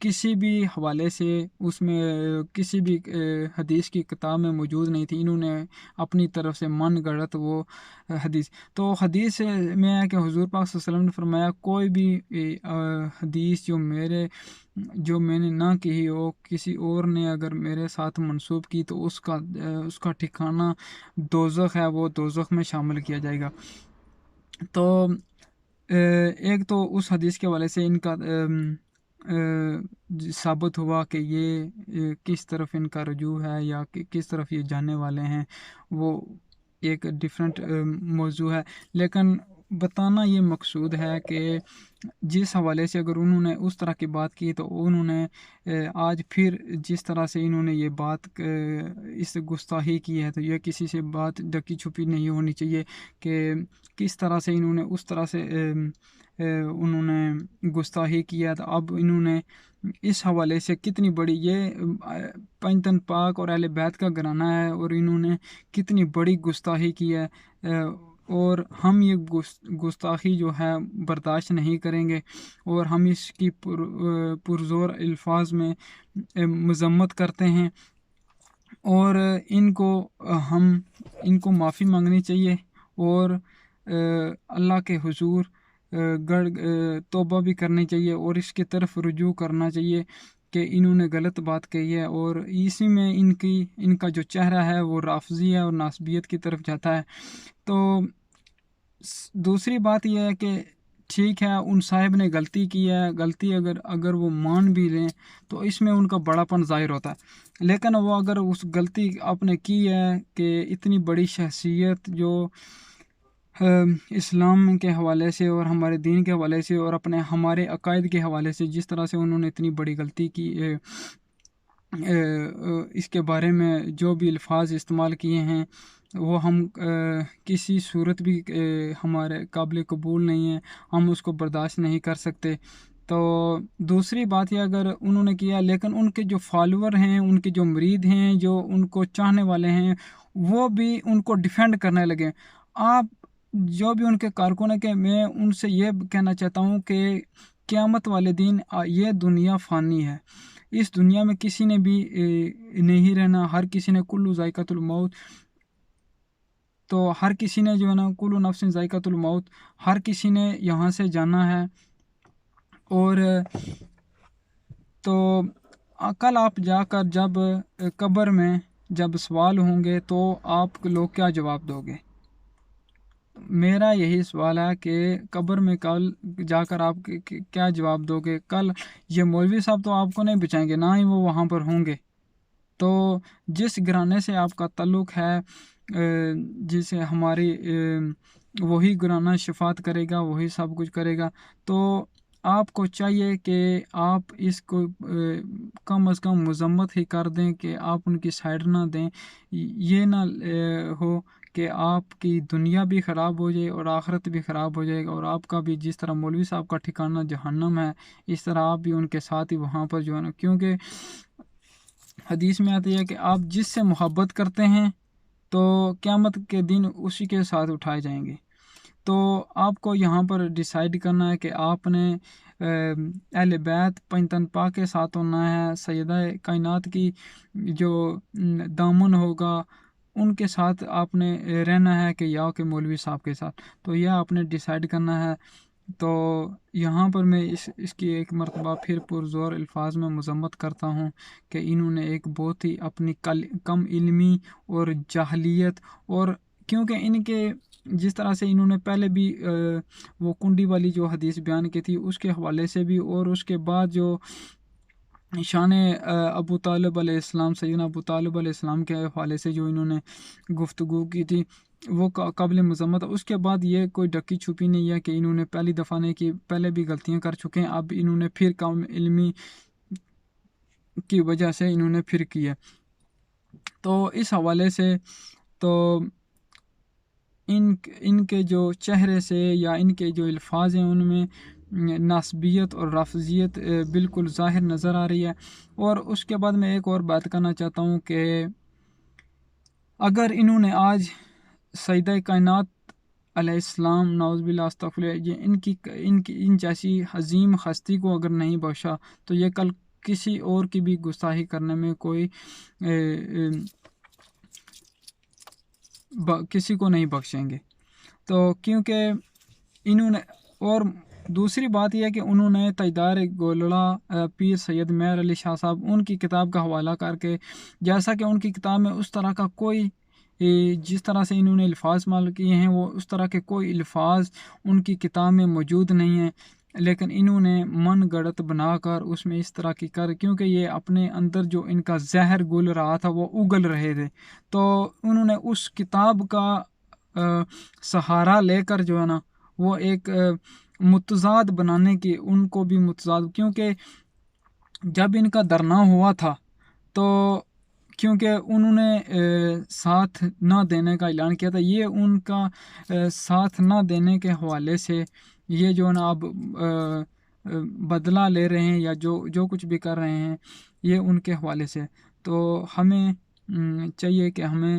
کسی بھی حوالے سے اس میں کسی بھی حدیث کی کتاب میں موجود نہیں تھی. انہوں نے اپنی طرف سے من گڑت وہ حدیث. تو حدیث میں ہے کہ حضور پاک صلی اللہ علیہ وسلم نے فرمایا کوئی بھی حدیث جو میں نے نہ کہی ہو، کسی اور نے اگر میرے ساتھ منسوب کی تو اس کا ٹھکانہ دوزخ ہے، وہ دوزخ میں شامل کیا جائے گا. تو ایک تو اس حدیث کے حوالے سے ان کا ثابت ہوا کہ یہ کس طرف ان کا رجوع ہے یا کس طرف یہ جانے والے ہیں، وہ ایک ڈیفرنٹ موضوع ہے. لیکن بتانا یہ مقصود ہے کہ جس حوالے سے اگر انہوں نے اس طرح کی بات کی تو انہوں نے آج پھر جس طرح سے انہوں نے یہ بات اس گستاخی کی ہے، تو یہ کسی سے بات ڈکی چھپی نہیں ہونی چاہیے کہ کس طرح سے انہوں نے اس طرح سے انہوں نے گستاخی کیا. تو اب انہوں نے اس حوالے سے کتنی بڑی، یہ پنجتن پاک اور اہل بیت کا گھرانہ ہے اور انہوں نے کتنی بڑی گستاخی کی ہے، اور ہم یہ گستاخی جو ہے برداشت نہیں کریں گے، اور ہم اس کی پرزور الفاظ میں مذمت کرتے ہیں، اور ان کو معافی مانگنی چاہیے اور اللہ کے حضور توبہ بھی کرنی چاہیے اور اس کی طرف رجوع کرنا چاہیے کہ انہوں نے غلط بات کہی ہے، اور اسی میں ان کا جو چہرہ ہے وہ رافضی ہے اور ناسبیت کی طرف جاتا ہے. تو دوسری بات یہ ہے کہ ٹھیک ہے ان صاحب نے غلطی کی ہے، غلطی اگر وہ مان بھی لیں تو اس میں ان کا بڑا پن ظاہر ہوتا ہے. لیکن وہ اگر اس غلطی آپ نے کی ہے کہ اتنی بڑی شخصیت جو اسلام کے حوالے سے اور ہمارے دین کے حوالے سے اور ہمارے عقائد کے حوالے سے جس طرح سے انہوں نے اتنی بڑی غلطی کی، اس کے بارے میں جو بھی الفاظ استعمال کیے ہیں وہ ہم کسی صورت بھی ہمارے قابل قبول نہیں ہیں، ہم اس کو برداشت نہیں کر سکتے. تو دوسری بات یہ اگر انہوں نے کیا، لیکن ان کے جو فالوور ہیں، ان کے جو مرید ہیں، جو ان کو چاہنے والے ہیں، وہ بھی ان کو ڈیفینڈ کرنے لگے. آپ جو بھی ان کے کارکن ہیں، کہ میں ان سے یہ کہنا چاہتا ہوں کہ قیامت والے دن یہ دنیا فانی ہے، اس دنیا میں کسی نے بھی نہیں رہنا، ہر کسی نے کل ذائقۃ الموت، تو ہر کسی نے جو ہے نا کل نفس ذائقۃ الموت، ہر کسی نے یہاں سے جانا ہے. اور تو کل آپ جا کر جب قبر میں جب سوال ہوں گے تو آپ لوگ کیا جواب دو گے؟ میرا یہی سوال ہے کہ قبر میں کل جا کر آپ کیا جواب دو گے؟ کل یہ مولوی صاحب تو آپ کو نہیں بچائیں گے، نہ ہی وہ وہاں پر ہوں گے. تو جس گھرانے سے آپ کا تعلق ہے، جسے ہماری وہی گھرانہ شفاعت کرے گا، وہی سب کچھ کرے گا. تو آپ کو چاہیے کہ آپ اس کو کم از کم مذمت ہی کر دیں، کہ آپ ان کی سائڈ نہ دیں. یہ نہ ہو کہ آپ کی دنیا بھی خراب ہو جائے اور آخرت بھی خراب ہو جائے گا، اور آپ کا بھی جس طرح مولوی صاحب کا ٹھکانہ جہنم ہے، اس طرح آپ بھی ان کے ساتھ ہی وہاں پر جو ہے نا، کیونکہ حدیث میں آتی ہے کہ آپ جس سے محبت کرتے ہیں تو قیامت کے دن اسی کے ساتھ اٹھائے جائیں گے. تو آپ کو یہاں پر ڈیسائیڈ کرنا ہے کہ آپ نے اہل بیت پنجتن پاک کے ساتھ ہونا ہے، سیدہ کائنات کی جو دامن ہوگا ان کے ساتھ آپ نے رہنا ہے، کہ یا کہ مولوی صاحب کے ساتھ. تو یہ آپ نے ڈیسائیڈ کرنا ہے. تو یہاں پر میں اس کی ایک مرتبہ پھر پرزور الفاظ میں مذمت کرتا ہوں کہ انہوں نے ایک بہت ہی اپنی کم علمی اور جاہلیت، اور کیونکہ ان کے جس طرح سے انہوں نے پہلے بھی وہ کنڈی والی جو حدیث بیان کی تھی اس کے حوالے سے بھی، اور اس کے بعد جو شان ابو طالب علیہ السلام، سیدنا ابو طالب علیہ السلام کے حوالے سے جو انہوں نے گفتگو کی تھی وہ قابل مذمت. اس کے بعد یہ کوئی ڈکی چھپی نہیں ہے کہ انہوں نے پہلی دفعہ نہیں کی، پہلے بھی غلطیاں کر چکے ہیں، اب انہوں نے پھر کم علمی کی وجہ سے انہوں نے پھر کی ہے. تو اس حوالے سے تو ان کے جو چہرے سے یا ان کے جو الفاظ ہیں ان میں ناسبیت اور رافضیت بالکل ظاہر نظر آ رہی ہے. اور اس کے بعد میں ایک اور بات کرنا چاہتا ہوں کہ اگر انہوں نے آج سیدہ کائنات علیہ السلام، نعوذ باللہ استغفر اللہ، یہ ان جیسی عظیم ہستی کو اگر نہیں بخشا تو یہ کل کسی اور کی بھی گستاخی کرنے میں کوئی کسی کو نہیں بخشیں گے۔ تو کیونکہ انہوں نے، اور دوسری بات یہ ہے کہ انہوں نے تاجدار گولڑا پیر سید مہر علی شاہ صاحب ان کی کتاب کا حوالہ کر کے، جیسا کہ ان کی کتاب میں اس طرح کا کوئی جس طرح سے انہوں نے الفاظ استعمال کیے ہیں وہ اس طرح کے کوئی الفاظ ان کی کتاب میں موجود نہیں ہیں، لیکن انہوں نے من گڑت بنا کر اس میں اس طرح کی کیونکہ یہ اپنے اندر جو ان کا زہر گل رہا تھا وہ اگل رہے تھے، تو انہوں نے اس کتاب کا سہارا لے کر جو ہے نا وہ ایک متضاد بنانے کی، ان کو بھی متضاد، کیونکہ جب ان کا دھرنا ہوا تھا تو کیونکہ انہوں نے ساتھ نہ دینے کا اعلان کیا تھا، یہ ان کا ساتھ نہ دینے کے حوالے سے یہ جو نا اب بدلہ لے رہے ہیں یا جو کچھ بھی کر رہے ہیں یہ ان کے حوالے سے، تو ہمیں چاہیے کہ ہمیں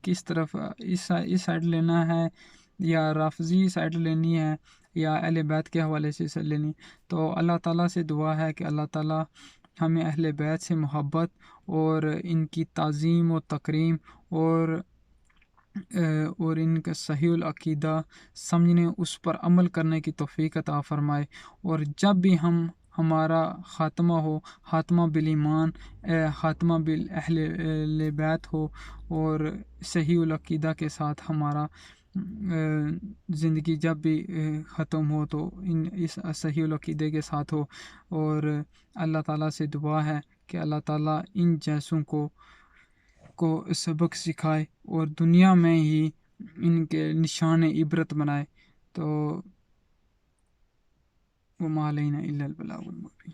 کس طرف اس سائڈ لینا ہے، یا رافضی سائڈ لینی ہے یا اہل بیت کے حوالے سے لینی، تو اللہ تعالیٰ سے دعا ہے کہ اللہ تعالیٰ ہمیں اہل بیت سے محبت اور ان کی تعظیم و تکریم اور ان کا صحیح العقیدہ سمجھنے، اس پر عمل کرنے کی توفیق عطا فرمائے، اور جب بھی ہمارا خاتمہ ہو، خاتمہ بالایمان، خاتمہ بالاہل بیت ہو، اور صحیح العقیدہ کے ساتھ ہمارا زندگی جب بھی ختم ہو تو اس صحیح العقیدے کے ساتھ ہو، اور اللہ تعالیٰ سے دعا ہے کہ اللہ تعالیٰ ان جیسوں کو سبق سکھائے اور دنیا میں ہی ان کے نشان عبرت بنائے، تو وما علینا الا البلاغ المبین۔